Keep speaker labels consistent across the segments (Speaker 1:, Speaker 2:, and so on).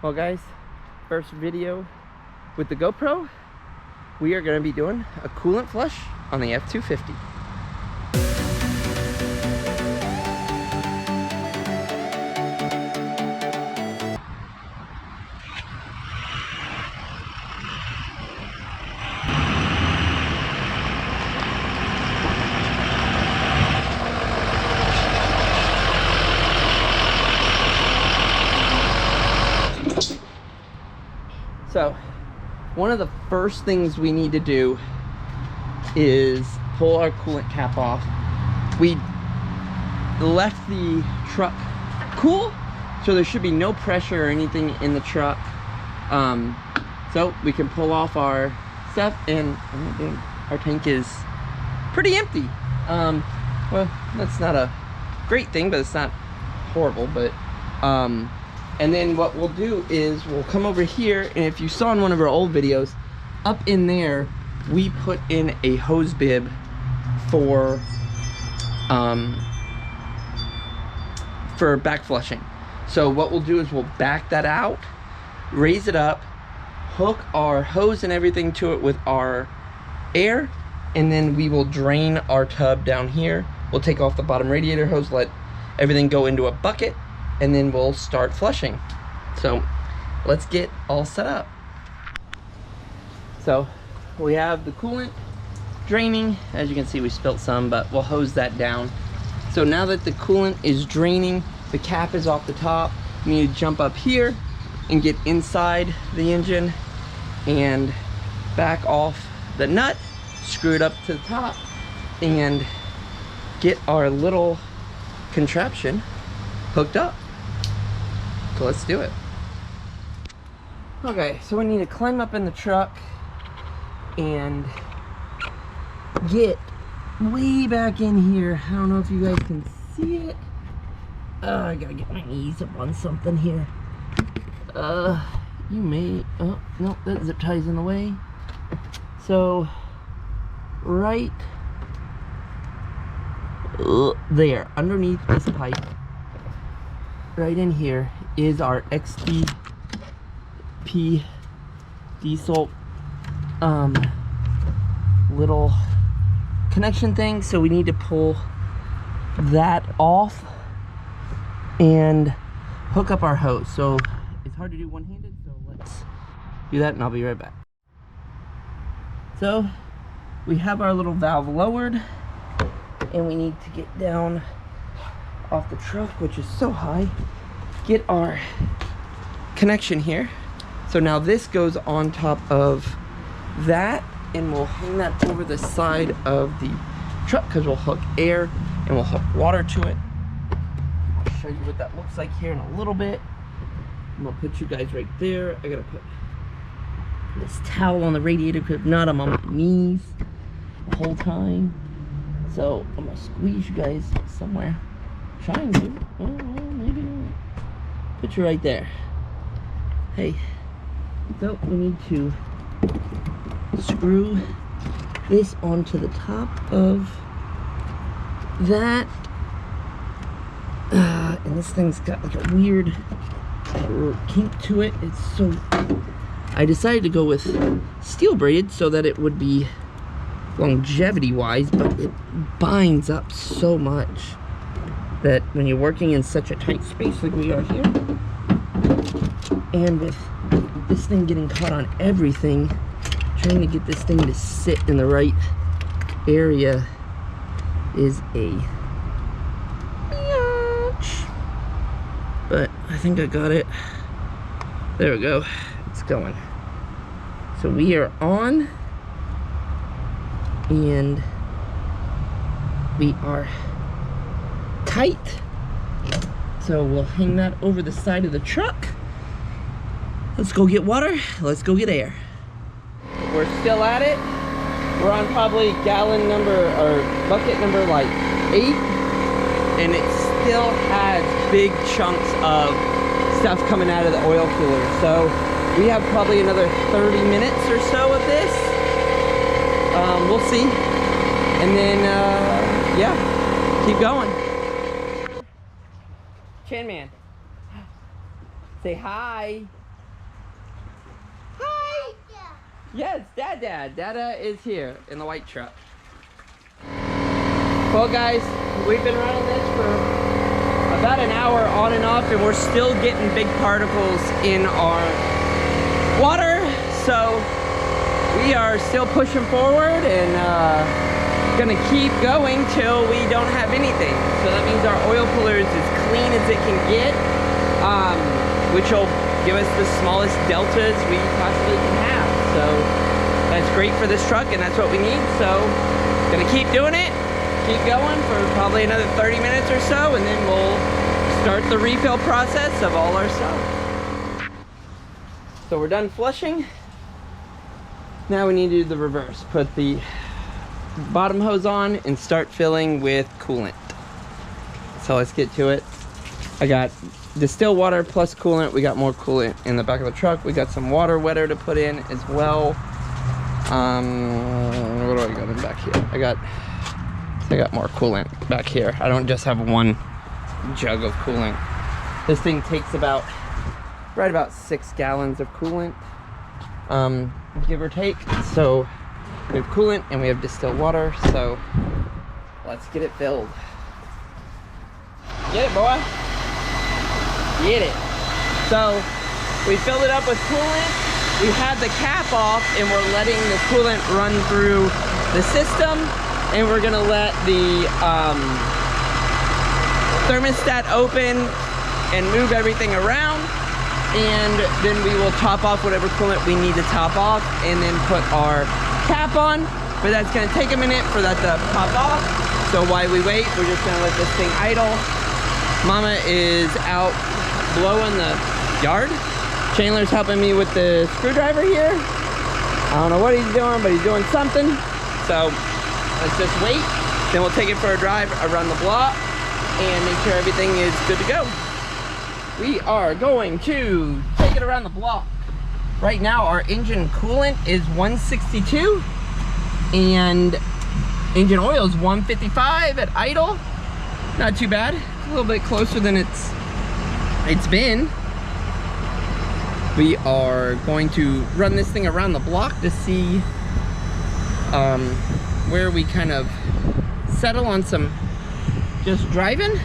Speaker 1: Well guys, first video with the GoPro. We are going to be doing a coolant flush on the F-250. So, one of the first things we need to do is pull our coolant cap off. We left the truck cool, so there should be no pressure or anything in the truck. So we can pull off our stuff, and our tank is pretty empty. Well, that's not a great thing, but it's not horrible, but and then what we'll do is we'll come over here, and if you saw in one of our old videos, up in there we put in a hose bib for back flushing. So what we'll do is we'll back that out, raise it up, hook our hose and everything to it with our air, and then we will drain our tub down here. We'll take off the bottom radiator hose, let everything go into a bucket, and then we'll start flushing. So let's get all set up. So we have the coolant draining. As you can see, we spilt some, but we'll hose that down. So now that the coolant is draining, the cap is off the top, we need to jump up here and get inside the engine and back off the nut, screw it up to the top, and get our little contraption hooked up. So let's do it. Okay, so we need to climb up in the truck and get way back in here. I don't know if you guys can see it. I gotta get my knees up on something here. You may, oh no, that zip tie's in the way. So right there, underneath this pipe, right in here, is our XDP diesel little connection thing. So we need to pull that off and hook up our hose. So it's hard to do one-handed, so let's do that and I'll be right back. So we have our little valve lowered, and we need to get down off the truck, which is so high, get our connection here. So now this goes on top of that, and we'll hang that over the side of the truck because we'll hook air and we'll hook water to it. I'll show you what that looks like here in a little bit. I'm gonna put you guys right there. I gotta put this towel on the radiator because if not, I'm on my knees the whole time. So I'm gonna squeeze you guys somewhere. Trying to. Oh, well, maybe not. Put you right there. Hey. So we need to screw this onto the top of that. And this thing's got like a weird kink to it. It's so... I decided to go with steel braided so that it would be longevity wise, but it binds up so much that when you're working in such a tight space like we are here, and with this thing getting caught on everything, trying to get this thing to sit in the right area is a bitch. But I think I got it. There we go. It's going. So we are on, and we are tight. So we'll hang that over the side of the truck. Let's go get water. Let's go get air. We're still at it. We're on probably gallon number or bucket number like 8, and it still has big chunks of stuff coming out of the oil cooler. So we have probably another 30 minutes or so of this. We'll see. And then, yeah, keep going. Chan Man, say hi. Yes, Dada. Dada is here in the white truck. Well, guys, we've been running this for about an hour on and off, and we're still getting big particles in our water. So we are still pushing forward and gonna keep going till we don't have anything. So that means our oil puller is as clean as it can get, which will give us the smallest deltas we possibly can have. So that's great for this truck, and that's what we need. So gonna keep doing it, keep going for probably another 30 minutes or so, and then we'll start the refill process of all our stuff. So we're done flushing. Now we need to do the reverse. Put the bottom hose on and start filling with coolant. So let's get to it. I got distilled water plus coolant. We got more coolant in the back of the truck. We got some water wetter to put in as well. What do I got in back here? I got more coolant back here. I don't just have one jug of coolant. This thing takes about 6 gallons of coolant, give or take. So we have coolant and we have distilled water, so let's get it filled. Get it, boy. Get it. So we filled it up with coolant. We had the cap off and we're letting the coolant run through the system, and we're gonna let the thermostat open and move everything around, and then we will top off whatever coolant we need to top off and then put our cap on. But that's gonna take a minute for that to pop off. So while we wait, we're just gonna let this thing idle. Mama is out blowing the yard. Chandler's helping me with the screwdriver here. I don't know what he's doing, but he's doing something. So let's just wait. Then we'll take it for a drive around the block and make sure everything is good to go. We are going to take it around the block. Right now our engine coolant is 162 and engine oil is 155 at idle. Not too bad. It's a little bit closer than it's been. We are going to run this thing around the block to see where we kind of settle on some just driving,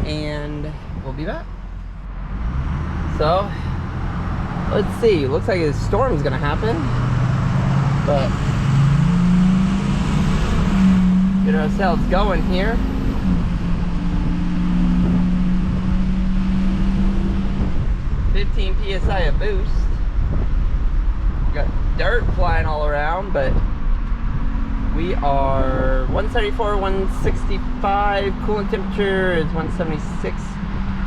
Speaker 1: and we'll be back. So let's see, looks like a storm's gonna happen, but get ourselves going here. PSI a boost. Got dirt flying all around, but we are 174, 165. Coolant temperature is 176.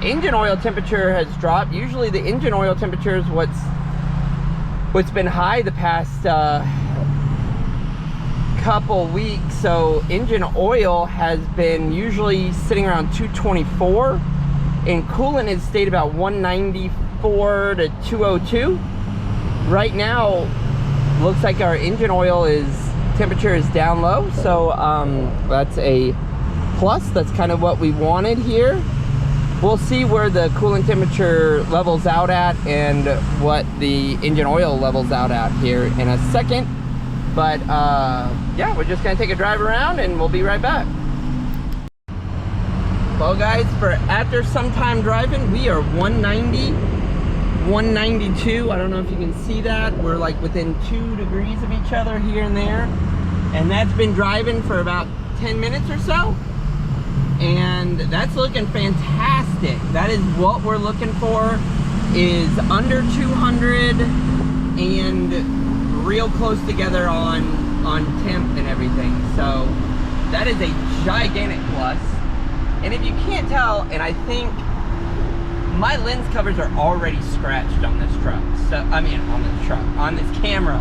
Speaker 1: Engine oil temperature has dropped. Usually the engine oil temperature is what's been high the past couple weeks. So engine oil has been usually sitting around 224, and coolant has stayed about 194 to 202. Right now, looks like our engine oil temperature is down low, so that's a plus. That's kind of what we wanted here. We'll see where the coolant temperature levels out at and what the engine oil levels out at here in a second. But yeah, we're just gonna take a drive around and we'll be right back. Well guys, for after some time driving, we are 190, 192. I don't know if you can see that. We're like within 2 degrees of each other here and there. And that's been driving for about 10 minutes or so. And that's looking fantastic. That is what we're looking for, is under 200 and real close together on temp and everything. So that is a gigantic plus. And if you can't tell, and I think my lens covers are already scratched on this truck. So, I mean, on this camera.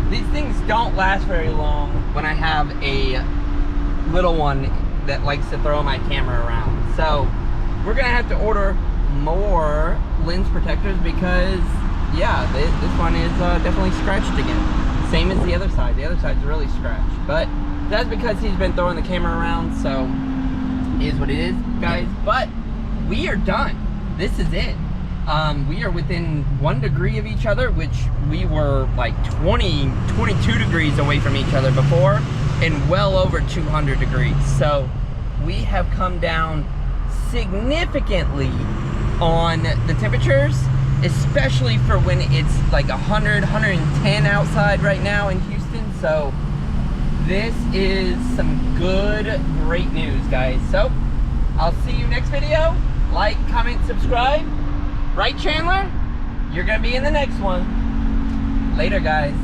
Speaker 1: These things don't last very long when I have a little one that likes to throw my camera around. So we're gonna have to order more lens protectors because, yeah, this one is definitely scratched again. Same as the other side. The other side's really scratched. But that's because he's been throwing the camera around, so it is what it is, guys. But we are done. This is it. We are within 1 degree of each other, which we were like 22 degrees away from each other before, and well over 200 degrees. So we have come down significantly on the temperatures, especially for when it's like 100, 110 outside right now in Houston. So this is some great news, guys. So I'll see you next video. Like, comment, subscribe. Right, Chandler? You're gonna be in the next one. Later, guys.